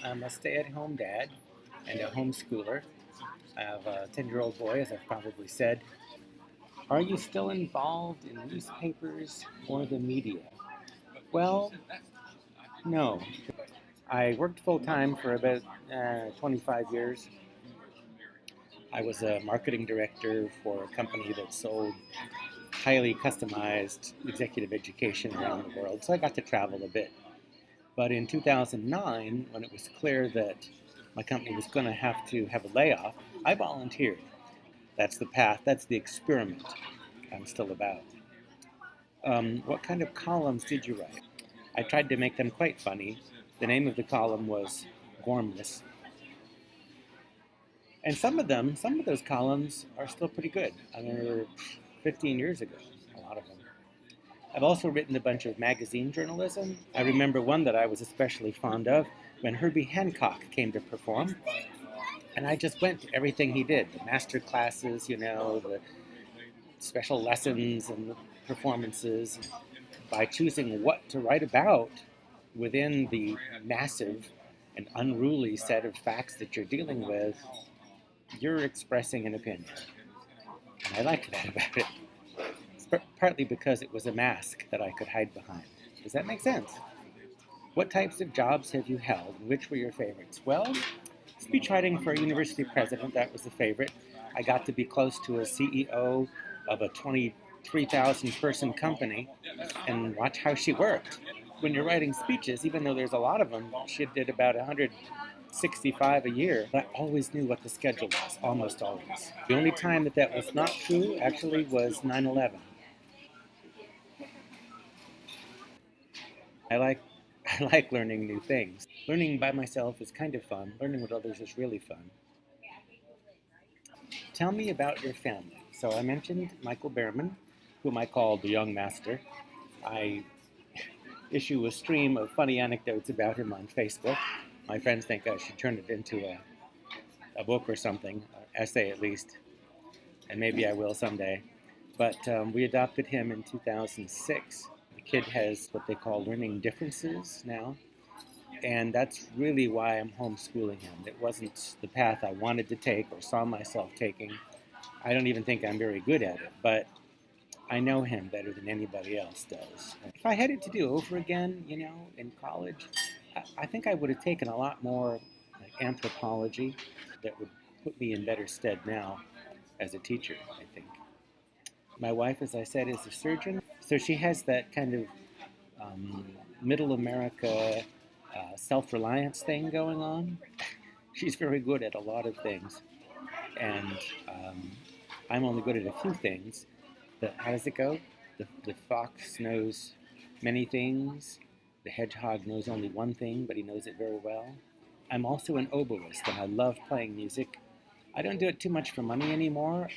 I'm a stay-at-home dad and a homeschooler. I have a 10-year-old boy, as I've probably said. Are you still involved in newspapers or the media? Well, no. I worked full-time for about 25 years. I was a marketing director for a company that sold highly customized executive education around the world, so I got to travel a bit. But in 2009, when it was clear that my company was going to have a layoff, I volunteered. That's the path, that's the experiment I'm still about. What kind of columns did you write? I tried to make them quite funny. The name of the column was Gormless. And some of those columns are still pretty good. I mean, they were 15 years ago, a lot of them. I've also written a bunch of magazine journalism. I remember one that I was especially fond of when Herbie Hancock came to perform. And I just went to everything he did, the master classes, the special lessons and the performances, by choosing what to write about within the massive and unruly set of facts that you're dealing with. You're expressing an opinion. And I liked that about it. It's partly because it was a mask that I could hide behind. Does that make sense? What types of jobs have you held, and which were your favorites? Well, speech writing for a university president, that was a favorite. I got to be close to a CEO of a 23,000 person company and watch how she worked. When you're writing speeches, even though there's a lot of them, she did about 165 a year, but I always knew what the schedule was, almost always. The only time that was not true actually was 9/11. I like I like learning new things. Learning by myself is kind of fun. Learning with others is really fun. Tell me about your family. So I mentioned Michael Behrman, whom I call the young master. I issue a stream of funny anecdotes about him on Facebook. My friends think I should turn it into a book or something, an essay at least, and maybe I will someday. But we adopted him in 2006. The kid has what they call learning differences now, and that's really why I'm homeschooling him. It wasn't the path I wanted to take or saw myself taking. I don't even think I'm very good at it, but I know him better than anybody else does. If I had it to do over again, in college, I think I would have taken a lot more like anthropology that would put me in better stead now as a teacher, I think. My wife, as I said, is a surgeon, so she has that kind of um, middle America self-reliance thing going on. She's very good at a lot of things, and I'm only good at a few things. How does it go? The fox knows many things. The hedgehog knows only one thing, but he knows it very well. I'm also an oboist, and I love playing music. I don't do it too much for money anymore.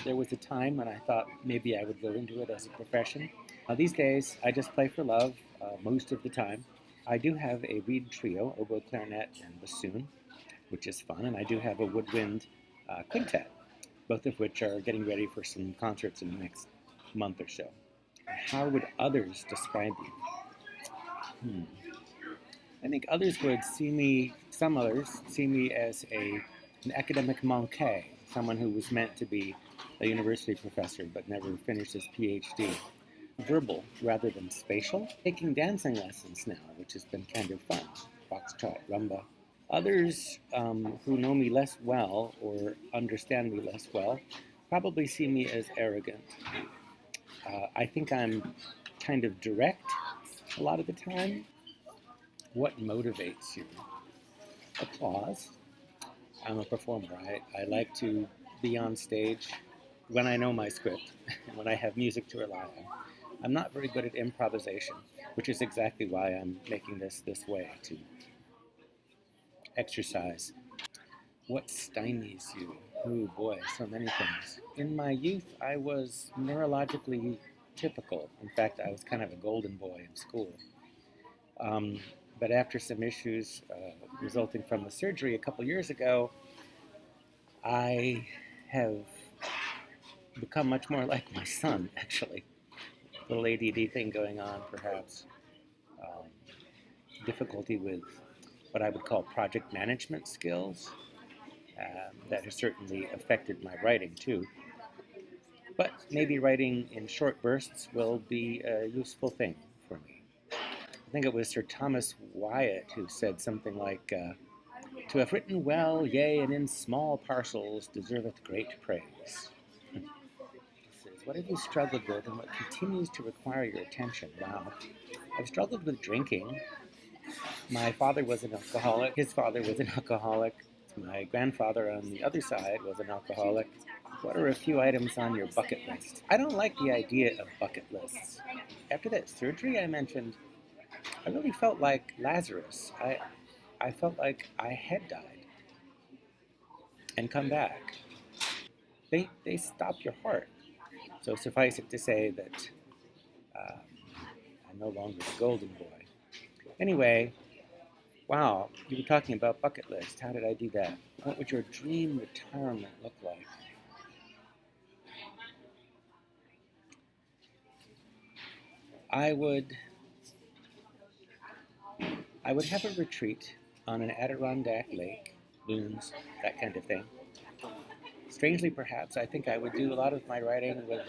There was a time when I thought maybe I would go into it as a profession. These days, I just play for love most of the time. I do have a reed trio, oboe, clarinet, and bassoon, which is fun, and I do have a woodwind quintet, both of which are getting ready for some concerts in the next month or so. How would others describe you? I think some others see me as an academic manqué, someone who was meant to be a university professor but never finished his PhD. Verbal rather than spatial. Taking dancing lessons now, which has been kind of fun. Foxtrot, rumba. Others who know me less well or understand me less well probably see me as arrogant. I think I'm kind of direct a lot of the time. What motivates you? Applause. I'm a performer. I like to be on stage when I know my script, when I have music to rely on. I'm not very good at improvisation, which is exactly why I'm making this way, to exercise. What stymies you? Oh boy, so many things. In my youth, I was neurologically typical. In fact, I was kind of a golden boy in school. Um, but after some issues resulting from the surgery a couple years ago, I have become much more like my son, actually. A little ADD thing going on, perhaps. Um, Difficulty with what I would call project management skills. That has certainly affected my writing too. But maybe writing in short bursts will be a useful thing for me. I think it was Sir Thomas Wyatt who said something like, "To have written well, yea, and in small parcels, deserveth great praise." Says, what have you struggled with and what continues to require your attention? Wow. I've struggled with drinking. My father was an alcoholic. His father was an alcoholic. My grandfather on the other side was an alcoholic. What are a few items on your bucket list? I don't like the idea of bucket lists. After that surgery I mentioned, I really felt like Lazarus. I felt like I had died and come back. They stop your heart. So suffice it to say that I'm no longer the golden boy. Anyway, wow, you were talking about bucket list. How did I do that? What would your dream retirement look like? I would have a retreat on an Adirondack lake, loons, that kind of thing. Strangely, perhaps, I think I would do a lot of my writing with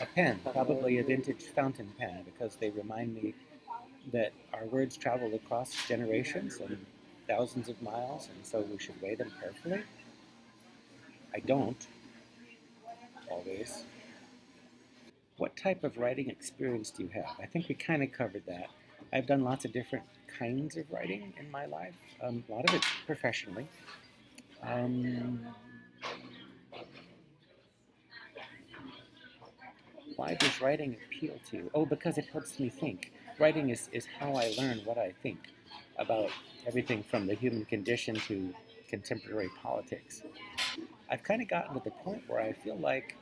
a pen, probably a vintage fountain pen, because they remind me that our words travel across generations and thousands of miles, and so we should weigh them carefully. I don't always. What type of writing experience do you have? I think we kind of covered that. I've done lots of different kinds of writing in my life, a lot of it professionally. Why does writing appeal to you? Oh, because it helps me think. Writing is how I learn what I think about everything from the human condition to contemporary politics. I've kind of gotten to the point where I feel like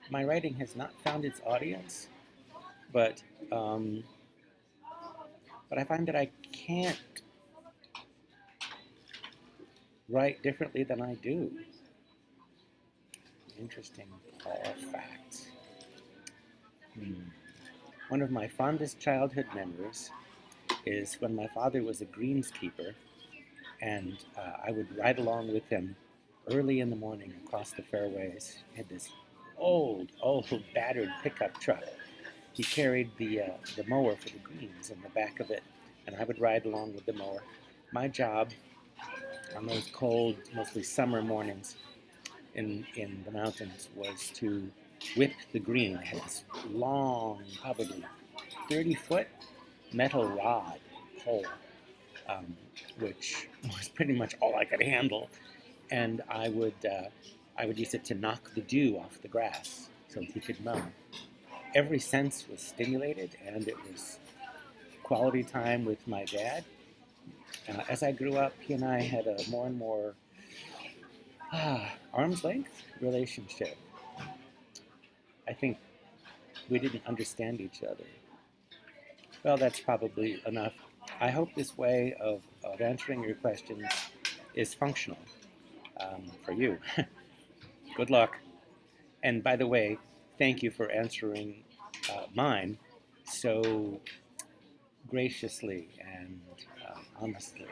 my writing has not found its audience, but um, but I find that I can't write differently than I do. Interesting Paul fact. One of my fondest childhood memories is when my father was a greenskeeper, and I would ride along with him early in the morning across the fairways. He had this old, battered pickup truck. He carried the mower for the greens in the back of it, and I would ride along with the mower. My job on those cold, mostly summer mornings in the mountains was to whip the green. It had this long, probably 30-foot metal rod pole, which was pretty much all I could handle, and I would use it to knock the dew off the grass so he could mow. Every sense was stimulated, and it was quality time with my dad. As I grew up, he and I had a more and more arm's length relationship. I think we didn't understand each other. Well, that's probably enough. I hope this way of answering your questions is functional for you. Good luck. And by the way, thank you for answering mine so graciously and honestly.